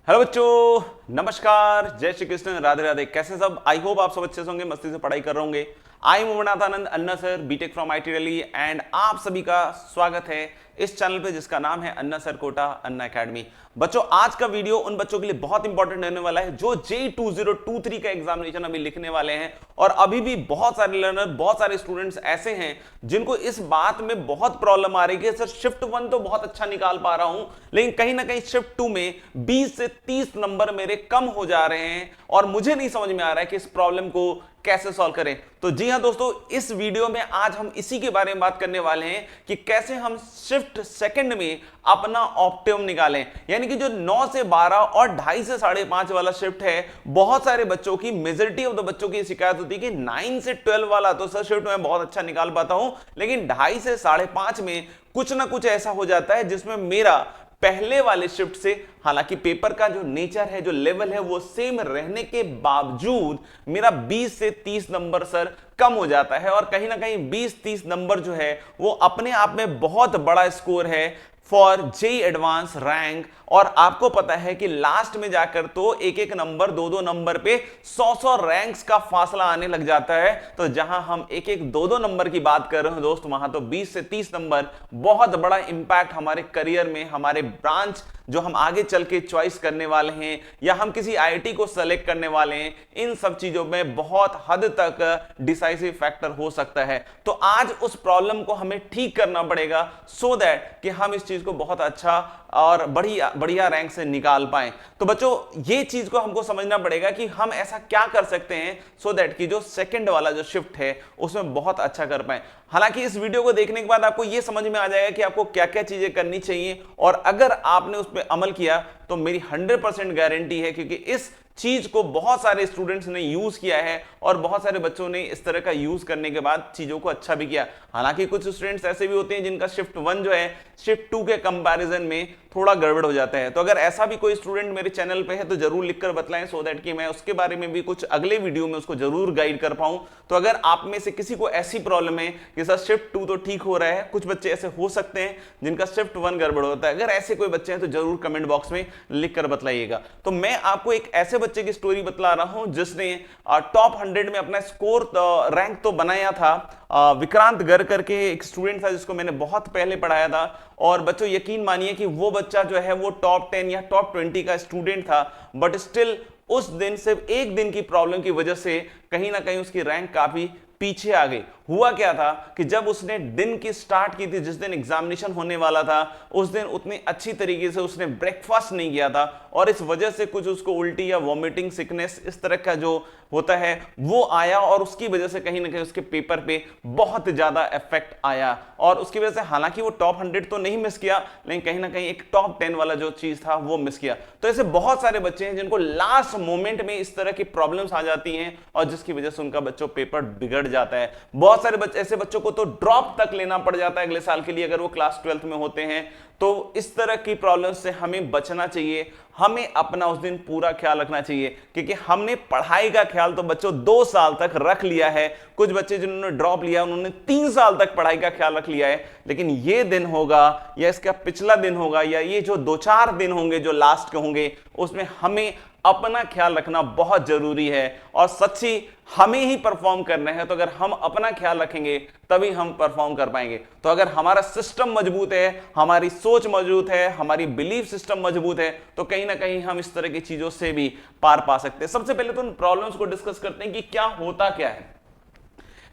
Hello बच्चों, नमस्कार, जय श्री कृष्ण, राधे राधे। कैसे सब? आई होप आप सब अच्छे से होंगे, मस्ती से पढ़ाई कर रहे होंगे। I am Umanathananda Anna sir, BTech from IT Delhi, and आप सभी का स्वागत है इस चैनल पे जिसका नाम है अन्ना सर कोटा अन्ना अकेडमी। बच्चों, आज का वीडियो उन बच्चों के लिए बहुत इंपॉर्टेंट रहने वाला है जो JEE 2023 का एग्जामिनेशन अभी लिखने वाले हैं। और अभी भी बहुत सारे लर्नर, बहुत सारे स्टूडेंट्स ऐसे हैं जिनको इस बात में बहुत प्रॉब्लम आ रही है कि सर शिफ्ट 1 तो बहुत अच्छा निकाल पा रहा हूं, लेकिन कहीं ना कहीं शिफ्ट 2 में 20 से 30 नंबर मेरे कम हो जा रहे हैं और मुझे नहीं समझ में आ रहा है कि इस प्रॉब्लम को कैसे सॉल्व करें। तो जी हां दोस्तों, इस वीडियो में आज हम इसी के बारे में बात करने वाले हैं कि कैसे हम शिफ्ट सेकंड में अपना ऑप्टिमम निकालें। यानी कि जो 9 से 12 और 2.5 से 5.5 वाला शिफ्ट है, बहुत सारे बच्चों की, मेजॉरिटी ऑफ द बच्चों की शिकायत होती है कि 9 से 12 वाला तो सर शिफ्ट में बहुत अच्छा निकाल पाता हूं, लेकिन 2.5 से 5.5 में कुछ ना कुछ ऐसा हो जाता है जिसमें मेरा पहले वाले शिफ्ट से, हालांकि पेपर का जो नेचर है, जो लेवल है, वो सेम रहने के बावजूद मेरा 20 से 30 नंबर सर कम हो जाता है। और कहीं ना कहीं 20-30 नंबर जो है वो अपने आप में बहुत बड़ा स्कोर है फॉर JEE एडवांस रैंक। और आपको पता है कि लास्ट में जाकर तो एक एक नंबर, 2-2 नंबर पे 100-100 रैंक्स का फासला आने लग जाता है। तो जहां हम एक एक 2-2 नंबर की बात कर रहे हो दोस्त, वहां तो 20 से 30 नंबर बहुत बड़ा इंपैक्ट हमारे करियर में, हमारे ब्रांच जो हम आगे चल के चॉइस करने वाले हैं या हम किसी IIT को सेलेक्ट करने वाले हैं, इन सब चीजों में बहुत हद तक डिसाइसिव फैक्टर हो सकता है। तो आज उस प्रॉब्लम को हमें ठीक करना पड़ेगा सो दैट कि हम इस चीज को बहुत अच्छा और बढ़िया रैंक से निकाल पाएं। तो बच्चों, ये चीज को हमको समझना पड़ेगा कि हम ऐसा क्या कर सकते हैं सो दैट कि जो सेकंड वाला जो शिफ्ट है उसमें बहुत अच्छा कर पाएं। हालांकि इस वीडियो को देखने के बाद आपको यह समझ में आ जाएगा कि आपको क्या क्या चीजें करनी चाहिए, और अगर आपने उस पर अमल किया तो मेरी 100% गारंटी है, क्योंकि इस चीज को बहुत सारे स्टूडेंट्स ने यूज किया है और बहुत सारे बच्चों ने इस तरह का यूज करने के बाद चीजों को अच्छा भी किया। हालांकि कुछ स्टूडेंट्स ऐसे भी होते हैं जिनका शिफ्ट 1 जो है शिफ्ट 2 के कंपैरिजन में थोड़ा गड़बड़ हो जाता है। तो अगर ऐसा भी कोई स्टूडेंट मेरे चैनल पे है तो जरूर लिखकर बतलाएं सो दैट कि मैं उसके बारे में भी कुछ अगले वीडियो में उसको जरूर गाइड कर पाऊं। तो अगर आप में से किसी को ऐसी प्रॉब्लम है कि सर शिफ्ट 2 तो ठीक हो रहा है, कुछ बच्चे ऐसे हो सकते हैं जिनका शिफ्ट 1 गड़बड़ होता है, अगर ऐसे कोई बच्चे हैं तो जरूर कमेंट बॉक्स में लिखकर बतलाइएगा। तो मैं आपको एक ऐसे बच्चे की स्टोरी बतला रहा हूं जिसने टॉप 100 में अपना स्कोर रैंक तो बनाया था। विक्रांत गर्ग करके एक स्टूडेंट था जिसको मैंने बहुत पहले पढ़ाया था। और बच्चों, यकीन मानिए कि वो बच्चा जो है वो टॉप 10 या टॉप 20 का स्टूडेंट था, बट स्टिल उस दिन सिर्फ एक दिन की प्रॉब्लम की वजह से कहीं ना कहीं उसकी रैंक काफी पीछे आ गई। हुआ क्या था कि जब उसने दिन की स्टार्ट की थी, जिस दिन एग्जामिनेशन होने वाला था, उस दिन उतनी अच्छी तरीके से उसने ब्रेकफास्ट नहीं किया था और इस वजह से कुछ उसको उल्टी या वॉमिटिंग सिकनेस इस तरह का जो होता है वो आया, और उसकी वजह से कहीं ना कहीं उसके पेपर पे बहुत ज्यादा इफेक्ट आया। और उसकी वजह से हालांकि वो टॉप 100 तो नहीं मिस किया, लेकिन कहीं ना कहीं एक टॉप 10 वाला जो चीज था वो मिस किया। तो ऐसे बहुत सारे बच्चे हैं जिनको लास्ट मोमेंट में इस तरह की प्रॉब्लम्स आ जाती हैं और जिसकी वजह से उनका बच्चों पेपर बिगड़ जाता है। बहुत सारे ऐसे बच्चों को तो ड्रॉप तक लेना पड़ जाता है अगले साल के लिए अगर वो क्लास 12th में होते हैं। तो इस तरह की प्रॉब्लम से हमें बचना चाहिए, हमें अपना उस दिन पूरा ख्याल रखना चाहिए, क्योंकि हमने पढ़ाई का ख्याल तो बच्चों 2 साल तक रख लिया है। कुछ बच्चे जिन्होंने ड्रॉप लिया उन्होंने 3 साल तक पढ़ाई का ख्याल रख लिया है, लेकिन ये दिन होगा या इसका पिछला दिन होगा या ये जो 2-4 दिन होंगे जो लास्ट के होंगे, उसमें हमें अपना ख्याल रखना बहुत जरूरी है। और सच्ची हमें ही परफॉर्म करना है, तो अगर हम अपना ख्याल रखेंगे तभी हम परफॉर्म कर पाएंगे। तो अगर हमारा सिस्टम मजबूत है, हमारी सोच मजबूत है, हमारी बिलीफ सिस्टम मजबूत है, तो कहीं ना कहीं हम इस तरह की चीजों से भी पार पा सकते हैं। सबसे पहले तो उन प्रॉब्लम्स को डिस्कस करते हैं कि क्या होता क्या है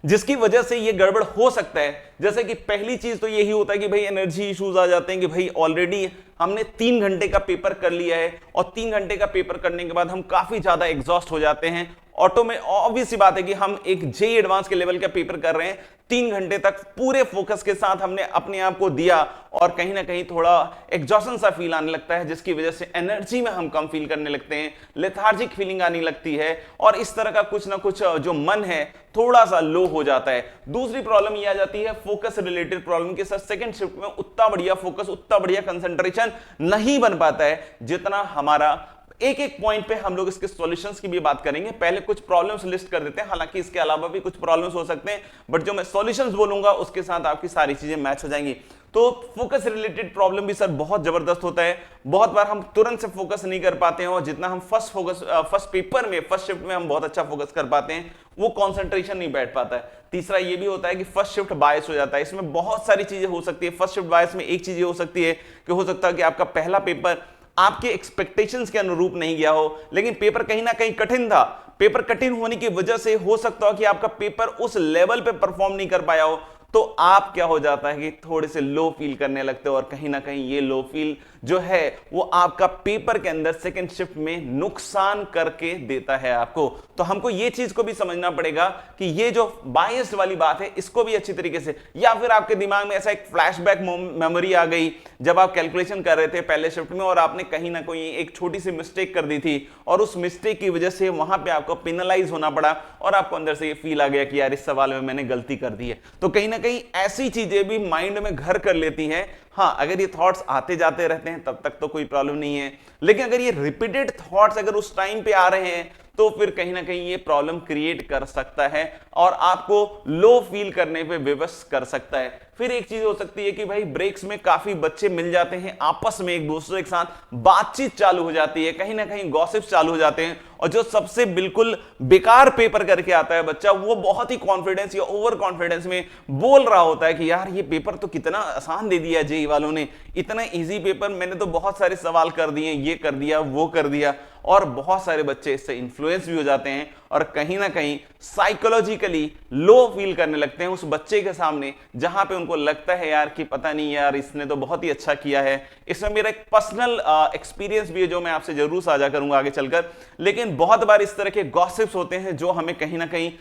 जिसकी वजह से ये गड़बड़ हो सकता है। जैसे कि पहली चीज तो यही होता है कि भाई एनर्जी इश्यूज आ जाते हैं कि भाई ऑलरेडी हमने 3 घंटे का पेपर कर लिया है और 3 घंटे का पेपर करने के बाद हम काफी ज्यादा एग्जॉस्ट हो जाते हैं। ऑटो में ऑब्वियस सी बात है कि हम एक JEE एडवांस के लेवल का पेपर कर रहे हैं, 3 घंटे तक पूरे फोकस के साथ हमने अपने आप को दिया और कहीं ना कहीं थोड़ा एग्जॉशन सा फील आने लगता है, जिसकी वजह से एनर्जी में हम कम फील करने लगते हैं, लेथार्जिक फीलिंग आने लगती है और इस तरह का कुछ ना कुछ जो मन है थोड़ा सा लो हो जाता है। दूसरी प्रॉब्लम ये आ जाती है फोकस रिलेटेड प्रॉब्लम के साथ। सेकंड शिफ्ट में उतना बढ़िया फोकस, उतना बढ़िया कंसंट्रेशन नहीं बन पाता है जितना हमारा एक एक पॉइंट पे हम लोग इसके सॉल्यूशंस की भी बात करेंगे। पहले कुछ प्रॉब्लम्स लिस्ट कर देते हैं, हालांकि इसके अलावा भी कुछ प्रॉब्लम्स हो सकते हैं, बट जो मैं सॉल्यूशंस बोलूंगा उसके साथ आपकी सारी चीजें मैच हो जाएंगी। तो फोकस रिलेटेड प्रॉब्लम भी सर बहुत जबरदस्त होता है। बहुत बार हम तुरंत से फोकस नहीं कर पाते हैं, और जितना हम फर्स्ट पेपर में, फर्स्ट शिफ्ट में हम बहुत अच्छा फोकस कर पाते हैं, वो कॉन्सेंट्रेशन नहीं बैठ पाता है। तीसरा ये भी होता है कि फर्स्ट शिफ्ट बायस हो जाता है। इसमें बहुत सारी चीजें हो सकती है। फर्स्ट शिफ्ट बायस में एक चीज ये हो सकती है कि हो सकता है कि आपका पहला पेपर आपके एक्सपेक्टेशंस के अनुरूप नहीं गया हो, लेकिन पेपर कहीं ना कहीं कठिन था। पेपर कठिन होने की वजह से हो सकता हो कि आपका पेपर उस लेवल पे परफॉर्म नहीं कर पाया हो, तो आप क्या हो जाता है कि थोड़े से लो फील करने लगते हो, और कहीं ना कहीं ये लो फील जो है वो आपका पेपर के अंदर सेकंड शिफ्ट में नुकसान करके देता है आपको। तो हमको ये चीज को भी समझना पड़ेगा कि ये जो बायस्ड वाली बात है इसको भी अच्छी तरीके से, या फिर आपके दिमाग में ऐसा एक फ्लैशबैक मेमोरी आ गई जब आप कैलकुलेशन कर रहे थे पहले शिफ्ट में, और आपने कहीं ना कहीं एक छोटी सी मिस्टेक कर दी थी, और उस मिस्टेक की वजह से वहां पे आपको पेनलाइज होना पड़ा, और आपको अंदर से ये फील आ गया कि यार इस सवाल में मैंने गलती कर दी है। तो कहीं ना कहीं ऐसी चीजें भी माइंड में घर कर लेती हैं। हाँ, अगर ये थॉट्स आते जाते रहते हैं तब तक तो कोई प्रॉब्लम नहीं है, लेकिन अगर ये रिपीटेड थॉट्स अगर उस टाइम पे आ रहे हैं तो फिर कहीं ना कहीं ये प्रॉब्लम क्रिएट कर सकता है और आपको लो फील करने पे विवश कर सकता है। फिर एक चीज हो सकती है कि भाई ब्रेक्स में काफी बच्चे मिल जाते हैं, आपस में एक दूसरे के साथ बातचीत चालू हो जाती है, कहीं ना कहीं गॉसिप्स चालू हो जाते हैं, और जो सबसे बिल्कुल बेकार पेपर करके आता है बच्चा, वो बहुत ही कॉन्फिडेंस या ओवर कॉन्फिडेंस में बोल रहा होता है कि यार ये पेपर तो कितना आसान दे दिया जेईई वालों ने, इतना इजी पेपर, मैंने तो बहुत सारे सवाल कर दिए, ये कर दिया, वो कर दिया। और बहुत सारे बच्चे इससे इन्फ्लुएंस भी हो जाते हैं और कहीं ना कहीं साइकोलॉजिकली लो फील करने लगते हैं उस बच्चे के सामने, जहां पे उनको लगता है यार कि पता नहीं यार इसने तो बहुत ही अच्छा किया है। इसमें मेरा एक पर्सनल एक्सपीरियंस भी है जो मैं आपसे जरूर साझा करूंगा आगे चलकर। लेकिन बहुत बार इस तरह के गॉसिप्स होते हैं जो हमें कहीं ना कहीं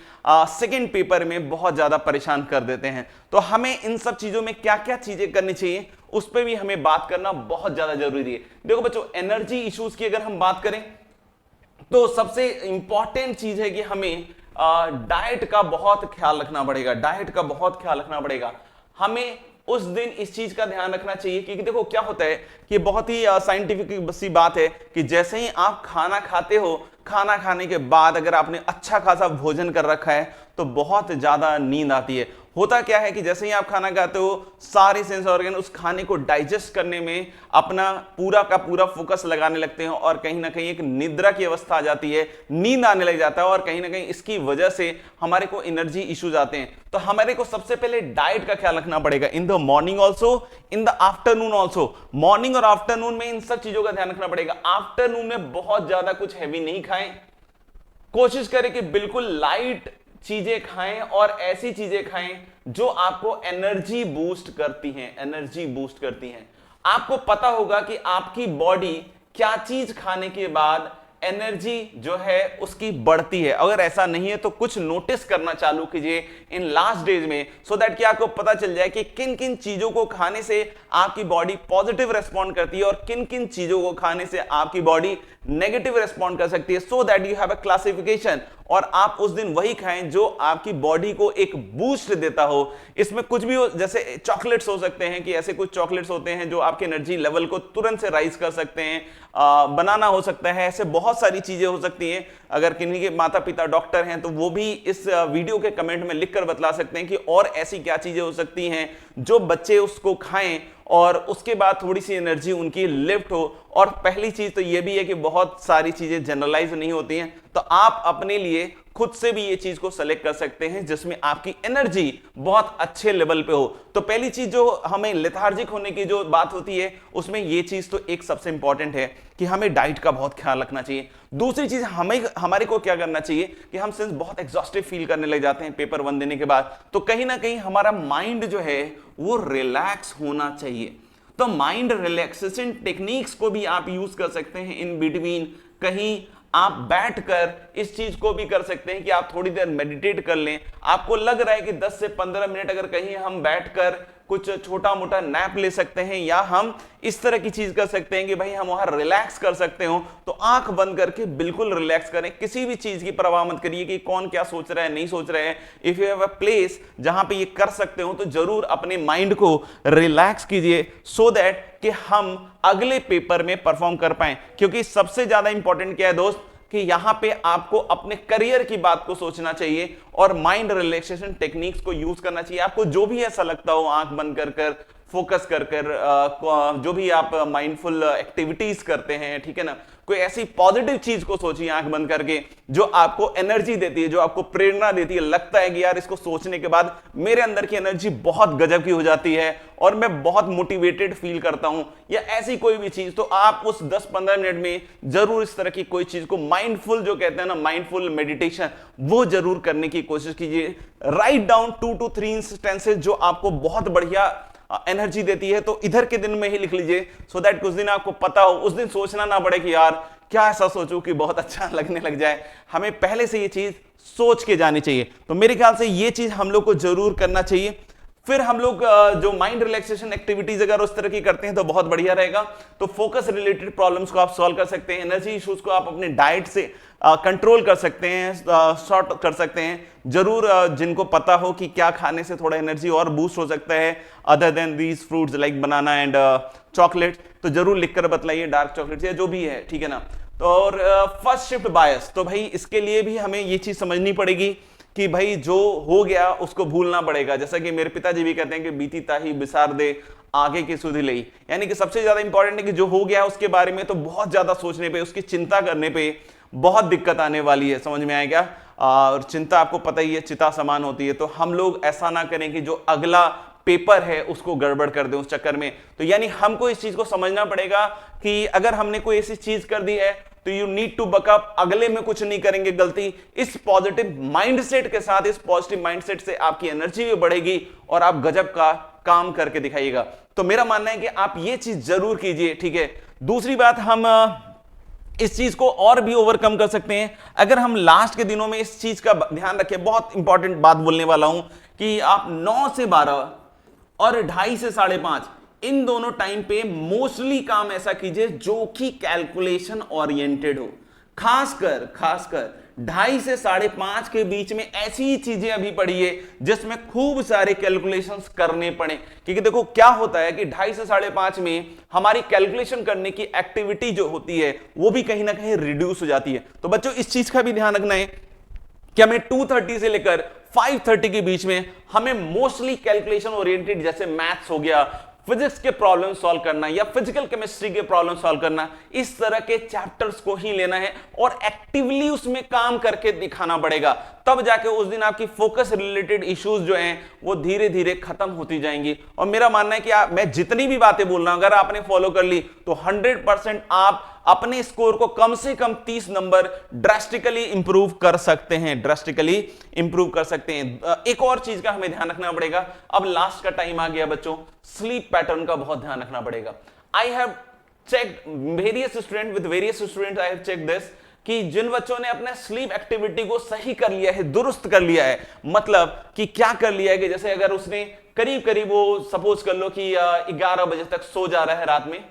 सेकेंड पेपर में बहुत ज्यादा परेशान कर देते हैं। तो हमें इन सब चीजों में क्या क्या चीजें करनी चाहिए उस पर भी हमें बात करना बहुत ज्यादा जरूरी है। देखो बच्चों, एनर्जी इश्यूज की अगर हम बात करें तो सबसे इंपॉर्टेंट चीज है कि हमें डाइट का बहुत ख्याल रखना पड़ेगा। डाइट का बहुत ख्याल रखना पड़ेगा। हमें उस दिन इस चीज का ध्यान रखना चाहिए क्योंकि देखो क्या होता है कि बहुत ही साइंटिफिक सी बात है कि जैसे ही आप खाना खाते हो, खाना खाने के बाद अगर आपने अच्छा खासा भोजन कर रखा है तो बहुत ज्यादा नींद आती है। होता क्या है कि जैसे ही आप खाना खाते हो, सारे सेंस ऑर्गन उस खाने को डाइजेस्ट करने में अपना पूरा का पूरा फोकस लगाने लगते हैं और कहीं ना कहीं एक निद्रा की अवस्था आ जाती है, नींद आने लग जाता है और कहीं ना कहीं इसकी वजह से हमारे को एनर्जी इश्यूज आते हैं। तो हमारे को सबसे पहले डाइट का ख्याल रखना पड़ेगा, in the morning also, in the afternoon also. Morning और आफ्टरनून में इन सब चीजों का ध्यान रखना पड़ेगा। आफ्टरनून में बहुत ज्यादा कुछ हैवी नहीं खाएं, कोशिश करें कि बिल्कुल लाइट चीजें खाएं और ऐसी चीजें खाएं जो आपको एनर्जी बूस्ट करती हैं, एनर्जी बूस्ट करती हैं। आपको पता होगा कि आपकी बॉडी क्या चीज खाने के बाद एनर्जी जो है उसकी बढ़ती है। अगर ऐसा नहीं है तो कुछ नोटिस करना चालू कीजिए इन लास्ट डेज में, सो दैट कि आपको पता चल जाए कि किन किन चीजों को खाने से आपकी बॉडी पॉजिटिव रेस्पॉन्ड करती है और किन किन चीजों को खाने से आपकी बॉडी नेगेटिव रेस्पॉन्ड कर सकती है, so that you have a classification और आप उस दिन वही खाएं जो आपकी बॉडी को एक बूस्ट देता हो। इसमें कुछ भी हो, जैसे चॉकलेट्स हो सकते हैं कि ऐसे कुछ चॉकलेट्स होते हैं जो आपके एनर्जी लेवल को तुरंत से राइज कर सकते हैं, बनाना हो सकता है, ऐसे बहुत सारी चीजें हो सकती हैं। अगर किन्हीं के माता पिता डॉक्टर हैं तो वो भी इस वीडियो के कमेंट में लिखकर बतला सकते हैं कि और ऐसी क्या चीजें हो सकती हैं जो बच्चे उसको खाएं और उसके बाद थोड़ी सी एनर्जी उनकी लिफ्ट हो। और पहली चीज तो ये भी है कि बहुत सारी चीजें जनरलाइज नहीं होती हैं, तो आप अपने लिए खुद से भी ये चीज को सेलेक्ट कर सकते हैं जिसमें आपकी एनर्जी बहुत अच्छे लेवल पे हो। तो पहली चीज जो हमें लेथार्जिक होने की जो बात होती है उसमें ये चीज तो एक सबसे इंपॉर्टेंट है कि हमें डाइट का बहुत ख्याल रखना चाहिए। दूसरी चीज हमारे को क्या करना चाहिए कि हम सिंस बहुत एग्जॉस्टिव फील करने लग जाते हैं पेपर 1 देने के बाद, तो कहीं ना कहीं हमारा माइंड जो है वो रिलैक्स होना चाहिए। तो माइंड रिलैक्सेशन टेक्निक्स को भी आप यूज कर सकते हैं इन बिटवीन। कहीं आप बैठकर इस चीज को भी कर सकते हैं कि आप थोड़ी देर मेडिटेट कर लें। आपको लग रहा है कि 10 से 15 मिनट अगर कहीं हम बैठकर कुछ छोटा मोटा नैप ले सकते हैं या हम इस तरह की चीज कर सकते हैं कि भाई हम वहां रिलैक्स कर सकते हो, तो आंख बंद करके बिल्कुल रिलैक्स करें। किसी भी चीज की परवाह मत करिए कि कौन क्या सोच रहा है, नहीं सोच रहे हैं। If you have a place जहां पे ये कर सकते हो तो जरूर अपने माइंड को रिलैक्स कीजिए, सो दैट कि हम अगले पेपर में परफॉर्म कर पाए। क्योंकि सबसे ज्यादा इंपॉर्टेंट क्या है दोस्त, कि यहां पे आपको अपने करियर की बात को सोचना चाहिए और माइंड रिलैक्सेशन टेक्निक्स को यूज करना चाहिए। आपको जो भी ऐसा लगता हो, आंख बंद कर कर, फोकस कर कर, जो भी आप माइंडफुल एक्टिविटीज करते हैं, ठीक है ना, कोई ऐसी पॉजिटिव चीज को सोचिए आंख बंद करके जो आपको एनर्जी देती है, जो आपको प्रेरणा देती है। लगता है कि यार इसको सोचने के बाद मेरे अंदर की एनर्जी बहुत गजब की हो जाती है और मैं बहुत मोटिवेटेड फील करता हूं, या ऐसी कोई भी चीज, तो आप उस 10-15 मिनट में जरूर इस तरह की कोई चीज को, माइंडफुल जो कहते हैं ना, माइंडफुल मेडिटेशन, वो जरूर करने की कोशिश कीजिए। राइट डाउन 2 to 3 इंस्टेंसेस जो आपको बहुत बढ़िया एनर्जी देती है, तो इधर के दिन में ही लिख लीजिए, सो दैट कुछ दिन आपको पता हो, उस दिन सोचना ना पड़े कि यार क्या ऐसा सोचूं कि बहुत अच्छा लगने लग जाए। हमें पहले से ये चीज सोच के जानी चाहिए। तो मेरे ख्याल से ये चीज हम लोग को जरूर करना चाहिए। फिर हम लोग जो माइंड रिलैक्सेशन एक्टिविटीज अगर उस तरह की करते हैं तो बहुत बढ़िया रहेगा। तो फोकस रिलेटेड प्रॉब्लम्स को आप सॉल्व कर सकते हैं, एनर्जी इश्यूज को आप अपने डाइट से कंट्रोल कर सकते हैं, सॉर्ट कर सकते हैं। जरूर जिनको पता हो कि क्या खाने से थोड़ा एनर्जी और बूस्ट हो सकता है other than these fruits like banana and chocolate, तो जरूर लिखकर बतलाइए, डार्क चॉकलेट या जो भी है, ठीक है ना। तो और फर्स्ट शिफ्ट बायस, तो भाई इसके लिए भी हमें ये चीज समझनी पड़ेगी कि भाई जो हो गया उसको भूलना पड़ेगा। जैसा कि मेरे पिताजी भी कहते हैं कि बीती ताही बिसार दे आगे की सुधी लई, यानी कि सबसे ज्यादा इंपॉर्टेंट है कि जो हो गया उसके बारे में तो बहुत ज्यादा सोचने पे, उसकी चिंता करने पे बहुत दिक्कत आने वाली है। समझ में आएगा? और चिंता आपको पता ही है चिता समान होती है। तो हम लोग ऐसा ना करें कि जो अगला पेपर है उसको गड़बड़ कर दें उस चक्कर में। तो यानी हमको इस चीज को समझना पड़ेगा कि अगर हमने कोई ऐसी चीज कर दी है तो यू नीड टू बकअप, अगले में कुछ नहीं करेंगे गलती। इस पॉजिटिव माइंडसेट के साथ, इस पॉजिटिव माइंडसेट से आपकी एनर्जी भी बढ़ेगी और आप गजब का काम करके दिखाइएगा। तो मेरा मानना है कि आप ये चीज जरूर कीजिए, ठीक है। दूसरी बात, हम इस चीज को और भी ओवरकम कर सकते हैं अगर हम लास्ट के दिनों में इस चीज का ध्यान रखें। बहुत इंपॉर्टेंट बात बोलने वाला हूं कि आप 9 से 12 और 2:30 से 5:30 इन दोनों टाइम पे मोस्टली काम ऐसा कीजिए जो कि कैलकुलेशन ओरिएंटेड हो। खासकर 2:30 से 5:30 के बीच में ऐसी चीजें अभी पढ़िए जिसमें खूब सारे कैलकुलेशंस करने पड़े। क्योंकि देखो क्या होता है कि 2:30 से 5:30 में हमारी कैलकुलेशन करने की एक्टिविटी जो होती है वो भी कहीं ना कहीं रिड्यूस हो जाती है। तो बच्चों इस चीज का भी ध्यान रखना है कि हमें 2:30 से लेकर 5:30 के बीच में हमें मोस्टली कैलकुलेशन ओरिएंटेड, जैसे मैथ्स हो गया, फिजिक्स के प्रॉब्लम सॉल्व करना या फिजिकल केमिस्ट्री के प्रॉब्लम सॉल्व करना, इस तरह के चैप्टर्स को ही लेना है और एक्टिवली उसमें काम करके दिखाना पड़ेगा। तब जाके उस दिन आपकी फोकस रिलेटेड इश्यूज जो हैं वो धीरे धीरे खत्म होती जाएंगी। और मेरा मानना है कि मैं जितनी भी बातें बोल रहा हूं अगर आपने फॉलो कर ली तो 100% आप अपने स्कोर को कम से कम 30 नंबर ड्रास्टिकली इंप्रूव कर सकते हैं, ड्रास्टिकली इंप्रूव कर सकते हैं। एक और चीज का हमें ध्यान रखना पड़ेगा, अब लास्ट का टाइम आ गया बच्चों, स्लीप पैटर्न का बहुत ध्यान रखना पड़ेगा। I have checked various student with various student, I have check this कि जिन बच्चों ने अपने स्लीप एक्टिविटी को सही कर लिया है, दुरुस्त कर लिया है, मतलब कि क्या कर लिया है कि जैसे अगर उसने करीब करीब वो सपोज कर लो कि 11 बजे तक सो जा रहा है रात में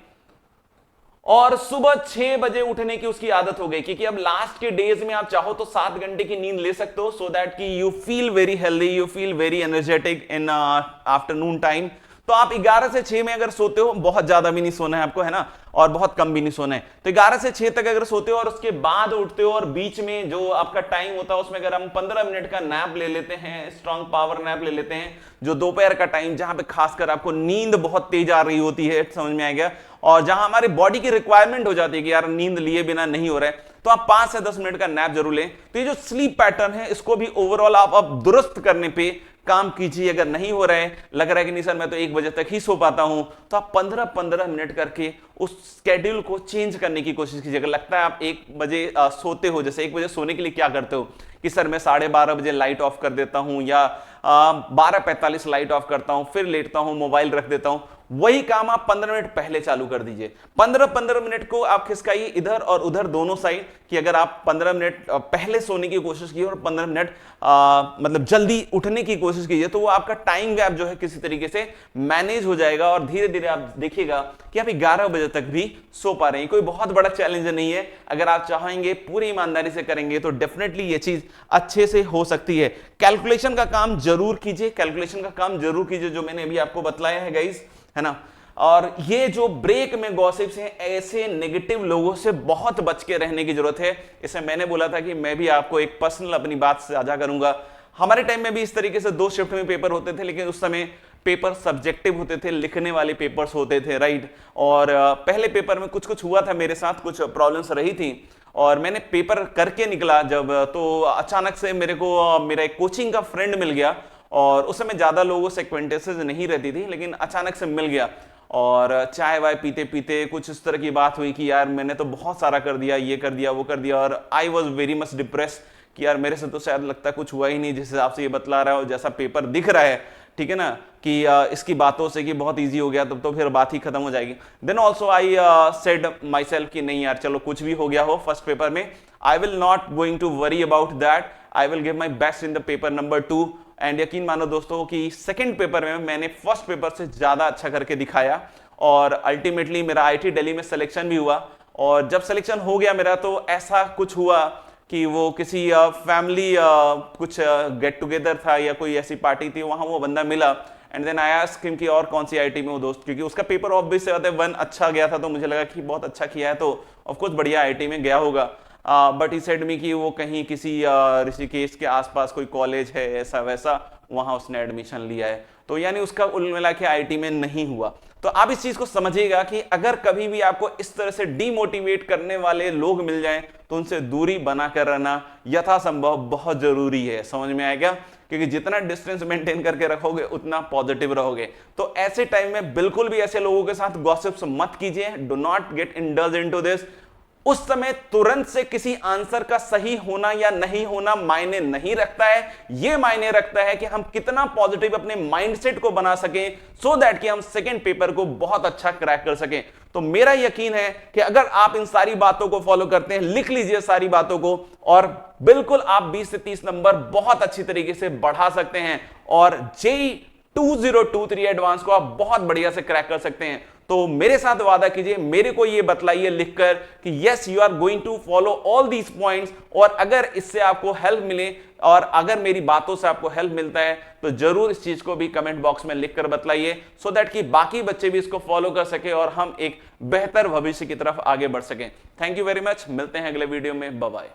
और सुबह 6 बजे उठने की उसकी आदत हो गई, क्योंकि अब लास्ट के डेज में आप चाहो तो 7 घंटे की नींद ले सकते हो सो दैट कि you feel very healthy, you feel very energetic in afternoon time. तो आप 11 से 6 में अगर सोते हो, बहुत ज्यादा भी नहीं सोना है आपको, है ना, और बहुत कम भी नहीं सोना है, तो 11 से 6 तक अगर सोते हो और उसके बाद उठते हो और बीच में जो आपका टाइम होता है उसमें अगर हम 15 मिनट का नैप ले लेते हैं, स्ट्रॉन्ग पावर नैप ले लेते हैं, जो दोपहर का टाइम जहां पे खासकर आपको नींद बहुत तेज आ रही होती है, समझ में आएगा, और जहां हमारे बॉडी की रिक्वायरमेंट हो जाती है कि यार नींद लिए बिना नहीं हो रहा है, तो आप 5 से 10 मिनट का नैप जरूर लें। तो ये जो स्लीप पैटर्न है इसको भी ओवरऑल आप अब दुरुस्त करने पे काम कीजिए। अगर नहीं हो रहा है, लग रहा है कि नहीं सर मैं तो 1 बजे तक ही सो पाता हूं, तो आप 15-15 मिनट करके उस स्केड्यूल को चेंज करने की कोशिश कीजिए। अगर लगता है आप 1 बजे सोते हो, जैसे 1 बजे सोने के लिए क्या करते हो कि सर मैं 12:30 बजे लाइट ऑफ कर देता हूं या 12:45 लाइट ऑफ करता हूं, फिर लेटता हूं, मोबाइल रख देता हूं, वही काम आप 15 मिनट पहले चालू कर दीजिए। 15-15 मिनट को आप खिसकाइए इधर और उधर दोनों साइड, कि अगर आप 15 मिनट पहले सोने की कोशिश कीजिए और 15 मिनट मतलब जल्दी उठने की कोशिश कीजिए, तो वो आपका टाइम गैप जो है किसी तरीके से मैनेज हो जाएगा और धीरे धीरे आप देखिएगा कि आप 11 बजे तक भी सो पा रहे हैं। कोई बहुत बड़ा चैलेंज नहीं है, अगर आप चाहेंगे पूरी ईमानदारी से करेंगे तो डेफिनेटली ये चीज अच्छे से हो सकती है। कैलकुलेशन का काम जरूर कीजिए, कैलकुलेशन का काम जरूर कीजिए जो मैंने अभी आपको बतलाया है गाइस, है ना। और ये जो ब्रेक में गॉसिप्स हैं, ऐसे नेगेटिव लोगों से बहुत बच के रहने की जरूरत है। इसे मैंने बोला था कि मैं भी आपको एक पर्सनल अपनी बात साझा करूंगा। हमारे टाइम में भी इस तरीके से 2 शिफ्ट में पेपर होते थे, लेकिन उस समय पेपर सब्जेक्टिव होते थे, लिखने वाले पेपर्स होते थे, राइट। और पहले पेपर में कुछ कुछ हुआ था मेरे साथ, कुछ प्रॉब्लम्स रही थी और मैंने पेपर करके निकला जब, तो अचानक से मेरे को मेरा एक कोचिंग का फ्रेंड मिल गया और उस समय ज्यादा लोगों से एक्वेंटेंसेस नहीं रहती थी, लेकिन अचानक से मिल गया और चाय वाय पीते पीते कुछ इस तरह की बात हुई कि यार मैंने तो बहुत सारा कर दिया, ये कर दिया, वो कर दिया, और I was very much depress कि यार मेरे से तो शायद लगता है कुछ हुआ ही नहीं जिस हिसाब से ये बतला रहा है और जैसा पेपर दिख रहा है, ठीक है ना, कि इसकी बातों से कि बहुत इजी हो गया, तब तो फिर बात ही खत्म हो जाएगी। Then also I said myself कि नहीं यार चलो कुछ भी हो गया हो फर्स्ट पेपर में, I will not going to worry about that, I will give my best in the paper number 2। एंड यकीन मानो दोस्तों कि सेकंड पेपर में मैंने फर्स्ट पेपर से ज्यादा अच्छा करके दिखाया और अल्टीमेटली मेरा आईटी दिल्ली में सिलेक्शन भी हुआ। और जब सिलेक्शन हो गया मेरा, तो ऐसा कुछ हुआ कि वो किसी फैमिली कुछ गेट टुगेदर था या कोई ऐसी पार्टी थी, वहां वो बंदा मिला and then I asked him कि और कौन सी आईटी में वो दोस्त, क्योंकि उसका पेपर ऑब्वियस से 1 अच्छा गया था, तो मुझे लगा कि बहुत अच्छा किया है तो ऑफ कोर्स बढ़िया आईटी में गया होगा। बट ही सेड मी कि वो कहीं किसी ऋषिकेश के आसपास कोई कॉलेज है ऐसा वैसा, वहां उसने एडमिशन लिया है, तो यानी उसका कुल मिला के आईटी में नहीं हुआ। तो आप इस चीज को समझिएगा कि अगर कभी भी आपको इस तरह से डीमोटिवेट करने वाले लोग मिल जाएं तो उनसे दूरी बनाकर रहना यथासंभव बहुत जरूरी है। समझ में आएगा? क्योंकि जितना डिस्टेंस मेंटेन करके रखोगे उतना पॉजिटिव रहोगे। तो ऐसे टाइम में बिल्कुल भी ऐसे लोगों के साथ गॉसिप्स मत कीजिए, do not gate indulge into this. उस समय तुरंत से किसी आंसर का सही होना या नहीं होना मायने नहीं रखता है, यह मायने रखता है कि हम कितना पॉजिटिव अपने माइंडसेट को बना सकें सो दैट कि हम सेकंड पेपर को बहुत अच्छा क्रैक कर सकें। तो मेरा यकीन है कि अगर आप इन सारी बातों को फॉलो करते हैं, लिख लीजिए सारी बातों को, और बिल्कुल आप 20 से 30 नंबर बहुत अच्छी तरीके से बढ़ा सकते हैं और जेईई 2023 एडवांस को आप बहुत बढ़िया से क्रैक कर सकते हैं। तो मेरे साथ वादा कीजिए, मेरे को ये बतलाइए लिखकर कि yes you are going to follow all these points, और अगर इससे आपको हेल्प मिले और अगर मेरी बातों से आपको हेल्प मिलता है तो जरूर इस चीज को भी कमेंट बॉक्स में लिखकर बतलाइए, सो दैट कि बाकी बच्चे भी इसको फॉलो कर सके और हम एक बेहतर भविष्य की तरफ आगे बढ़ सकें। थैंक यू वेरी मच, मिलते हैं अगले वीडियो में, बाय बाय।